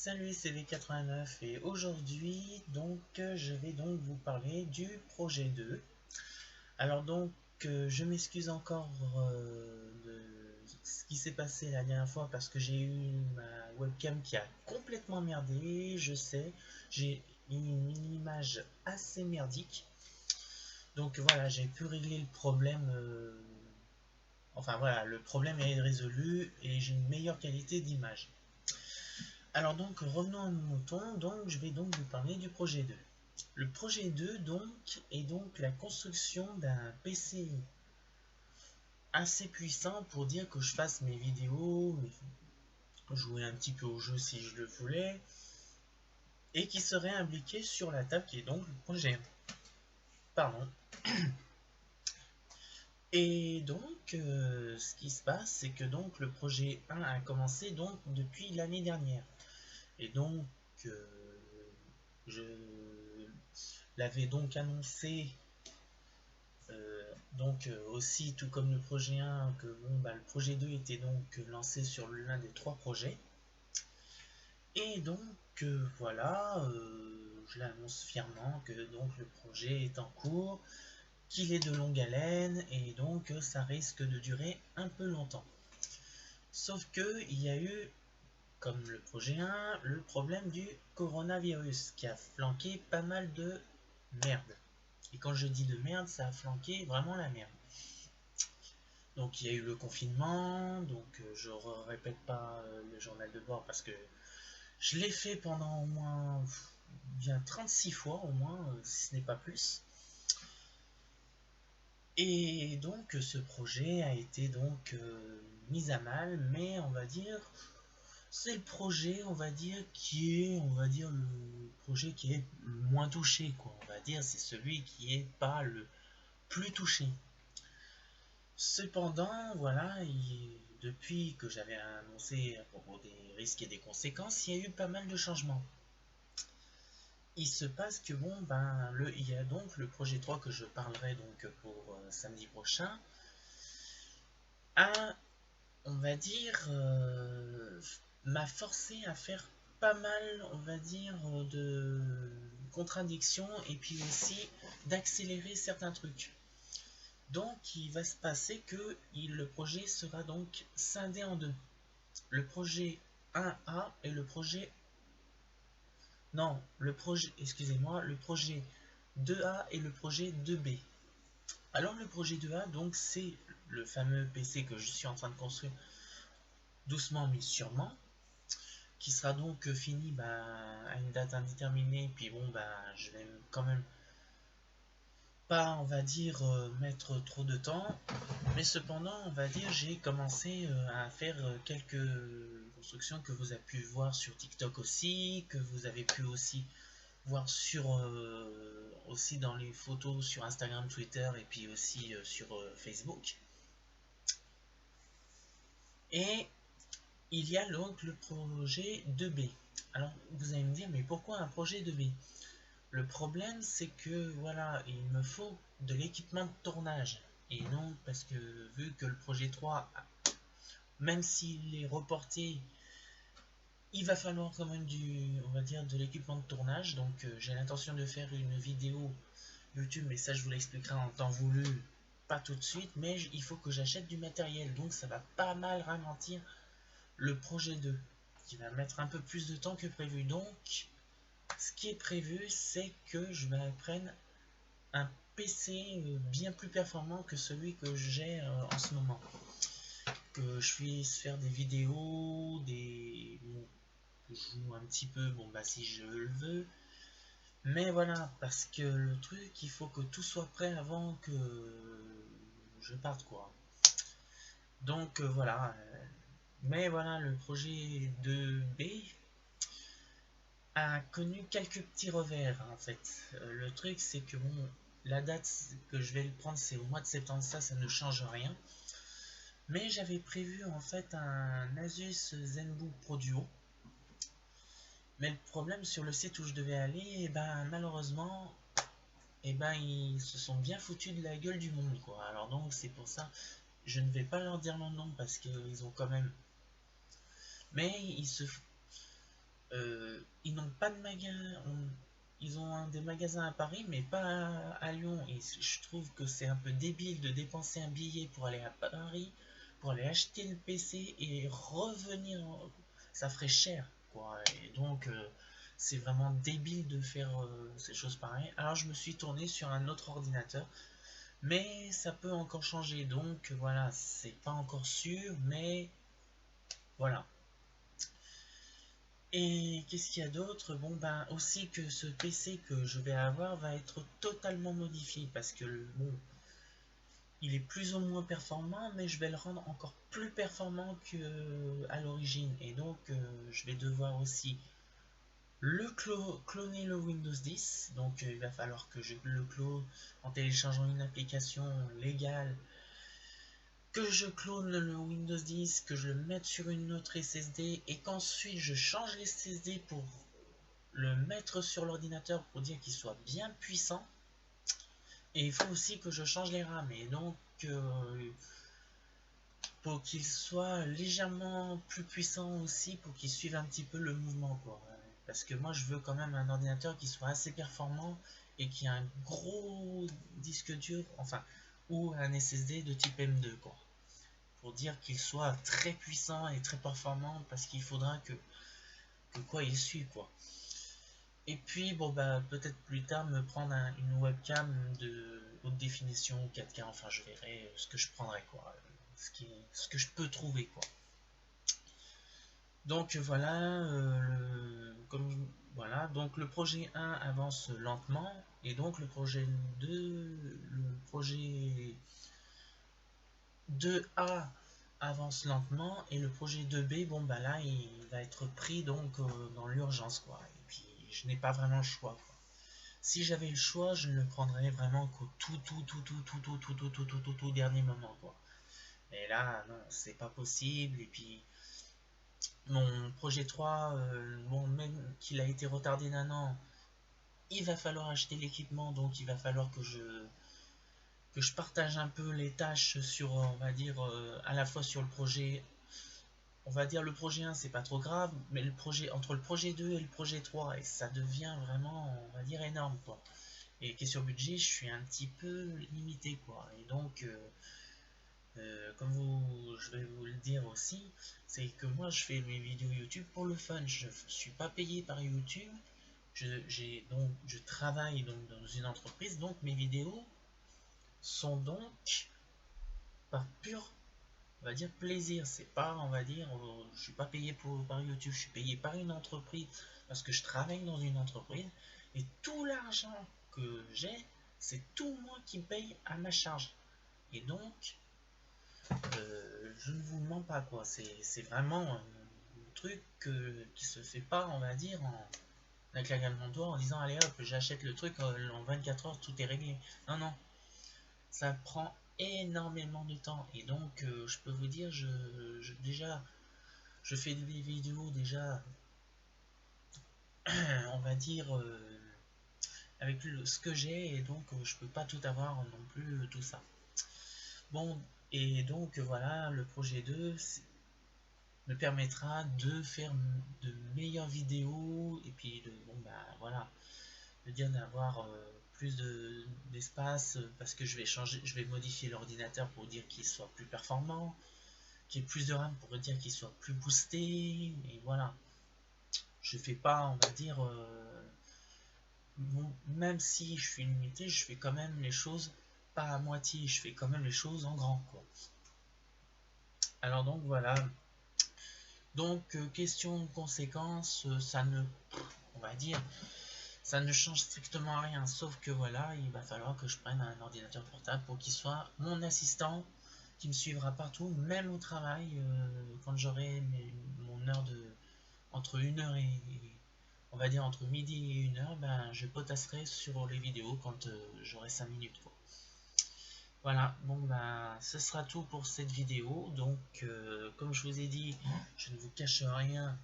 Salut, c'est V89 et aujourd'hui je vais donc vous parler du projet 2. Alors je m'excuse encore de ce qui s'est passé la dernière fois parce que j'ai eu ma webcam qui a complètement merdé, je sais, j'ai une image assez merdique. Donc voilà, j'ai pu régler le problème. Enfin voilà, le problème est résolu et j'ai une meilleure qualité d'image. Alors revenons à mon mouton, je vais donc vous parler du projet 2. Le projet 2 est donc la construction d'un PC assez puissant pour dire que je fasse mes vidéos, jouer un petit peu au jeu si je le voulais, et qui serait impliqué sur la table qui est donc le projet 1. Pardon. Et ce qui se passe, c'est que le projet 1 a commencé depuis l'année dernière. Et euh, je l'avais annoncé aussi, tout comme le projet 1, que le projet 2 était lancé sur l'un des trois projets. Et voilà, je l'annonce fièrement que le projet est en cours, qu'il est de longue haleine et ça risque de durer un peu longtemps. Sauf que il y a eu, comme le projet 1, le problème du coronavirus qui a flanqué pas mal de merde. Et quand je dis de merde, ça a flanqué vraiment la merde. Donc il y a eu le confinement, je ne répète pas le journal de bord parce que je l'ai fait pendant au moins bien 36 fois au moins, si ce n'est pas plus. Et ce projet a été mis à mal, mais on va dire c'est le projet le projet qui est le moins touché quoi. On va dire c'est celui qui est pas le plus touché. Cependant, voilà, depuis que j'avais annoncé à propos des risques et des conséquences, il y a eu pas mal de changements. Il se passe que il y a le projet 3 que je parlerai pour samedi prochain, a, on va dire, m'a forcé à faire pas mal, on va dire, de contradictions et puis aussi d'accélérer certains trucs. Il va se passer que le projet sera scindé en deux. Le projet 1A et le projet... Non, excusez-moi, le projet 2A et le projet 2B. Alors le projet 2A, c'est le fameux PC que je suis en train de construire doucement mais sûrement, qui sera fini à une date indéterminée, puis je vais quand même pas, on va dire, mettre trop de temps, mais cependant, on va dire, j'ai commencé à faire quelques constructions que vous avez pu voir sur TikTok aussi, que vous avez pu aussi voir aussi dans les photos sur Instagram, Twitter et puis aussi sur Facebook. Et il y a le projet 2B. Alors, vous allez me dire, mais pourquoi un projet 2B? Le problème, c'est que voilà, il me faut de l'équipement de tournage. Et non, parce que vu que le projet 3, même s'il est reporté, il va falloir quand même on va dire, de l'équipement de tournage. J'ai l'intention de faire une vidéo YouTube, mais ça je vous l'expliquerai en temps voulu, pas tout de suite. Mais il faut que j'achète du matériel, donc ça va pas mal ralentir le projet 2, qui va mettre un peu plus de temps que prévu. Ce qui est prévu, c'est que je me prenne un PC bien plus performant que celui que j'ai en ce moment. Que je puisse faire des vidéos, je joue un petit peu, si je le veux. Mais voilà, parce que le truc, il faut que tout soit prêt avant que je parte, quoi. Voilà. Mais voilà, le projet de B a connu quelques petits revers, en fait. Le truc, c'est que la date que je vais le prendre, c'est au mois de septembre, ça ne change rien. Mais j'avais prévu en fait un Asus ZenBook Pro Duo. Mais le problème sur le site où je devais aller, malheureusement, ils se sont bien foutus de la gueule du monde, quoi. Alors c'est pour ça, je ne vais pas leur dire leur nom parce qu'ils ont quand même... Mais Ils n'ont pas de magasin. Ils ont des magasins à Paris, mais pas à Lyon. Et je trouve que c'est un peu débile de dépenser un billet pour aller à Paris, pour aller acheter le PC et revenir. Ça ferait cher, quoi. Et donc, c'est vraiment débile de faire ces choses pareilles. Alors, je me suis tourné sur un autre ordinateur, mais ça peut encore changer. Donc, voilà, c'est pas encore sûr, mais voilà. Et qu'est-ce qu'il y a d'autre? Bon, ben aussi que ce PC que je vais avoir va être totalement modifié parce que bon, il est plus ou moins performant, mais je vais le rendre encore plus performant qu'à l'origine. Et donc, je vais devoir aussi cloner le Windows 10. Donc, il va falloir que je le clone en téléchargeant une application légale, que je clone le Windows 10, que je le mette sur une autre SSD et qu'ensuite je change les SSD pour le mettre sur l'ordinateur pour dire qu'il soit bien puissant. Et il faut aussi que je change les RAM. Et donc, pour qu'il soit légèrement plus puissant aussi, pour qu'il suive un petit peu le mouvement, quoi. Parce que moi, je veux quand même un ordinateur qui soit assez performant et qui a un gros disque dur, enfin, ou un SSD de type M2, quoi. Pour dire qu'il soit très puissant et très performant, parce qu'il faudra que quoi, il suit, quoi. Et puis, bon, bah, peut-être plus tard, me prendre une webcam de haute définition 4K. Enfin, je verrai ce que je prendrai, quoi. Ce que je peux trouver, quoi. Donc, voilà. Voilà. Donc, le projet 1 avance lentement. Et donc, le projet 2, le projet 2A avance lentement. Et le projet 2B, bon, bah là, il va être pris donc dans l'urgence, quoi. Et puis, je n'ai pas vraiment le choix, quoi. Si j'avais le choix, je ne le prendrais vraiment qu'au tout dernier moment, quoi. Et là, non, c'est pas possible. Et puis, mon projet 3, bon, même qu'il a été retardé d'un an, il va falloir acheter l'équipement, donc il va falloir que je partage un peu les tâches sur, on va dire, à la fois sur le projet. On va dire le projet 1, c'est pas trop grave, mais le projet, entre le projet 2 et le projet 3, et ça devient vraiment, on va dire, énorme, quoi. Et question budget, je suis un petit peu limité, quoi. Et donc, comme je vais vous le dire aussi, c'est que moi, je fais mes vidéos YouTube pour le fun. Je ne suis pas payé par YouTube. Je travaille donc dans une entreprise, donc mes vidéos sont donc par pur, on va dire, plaisir. C'est pas, on va dire, je suis pas payé par YouTube, je suis payé par une entreprise parce que je travaille dans une entreprise et tout l'argent que j'ai, c'est tout moi qui paye à ma charge. Et donc, je ne vous mens pas, quoi. C'est vraiment un truc qui se fait pas, on va dire, en claquant de doigts en disant allez hop, j'achète le truc en 24 heures, tout est réglé. Non, non, ça prend énormément de temps. Et donc, je peux vous dire, déjà, je fais des vidéos déjà, on va dire, avec ce que j'ai, et donc je peux pas tout avoir non plus, tout ça. Bon, et donc voilà, le projet 2 me permettra de faire de meilleures vidéos, et puis bon bah voilà, de dire d'avoir plus d'espace, parce que je vais modifier l'ordinateur pour dire qu'il soit plus performant, qu'il y ait plus de RAM pour dire qu'il soit plus boosté, et voilà. Je fais pas, on va dire, même si je suis limité, je fais quand même les choses pas à moitié, je fais quand même les choses en grand, quoi. Alors donc voilà. Donc question de conséquence, ça ne, on va dire, ça ne change strictement rien, sauf que voilà, il va falloir que je prenne un ordinateur portable pour qu'il soit mon assistant, qui me suivra partout, même au travail, quand j'aurai mon heure de, entre une heure et, on va dire entre midi et une heure, ben je potasserai sur les vidéos quand j'aurai 5 minutes, quoi. Voilà, bon ben ce sera tout pour cette vidéo. Donc comme je vous ai dit, je ne vous cache rien,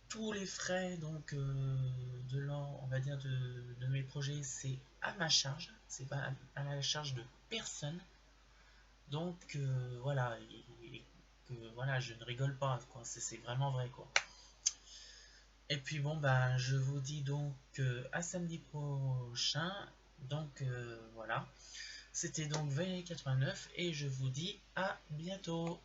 tous les frais donc on va dire de mes projets, c'est à ma charge, c'est pas à la charge de personne. Donc voilà, et que voilà, je ne rigole pas, quoi, c'est vraiment vrai, quoi. Et puis bon, bah, je vous dis donc à samedi prochain. Donc voilà. C'était donc Valérie 89 et je vous dis à bientôt.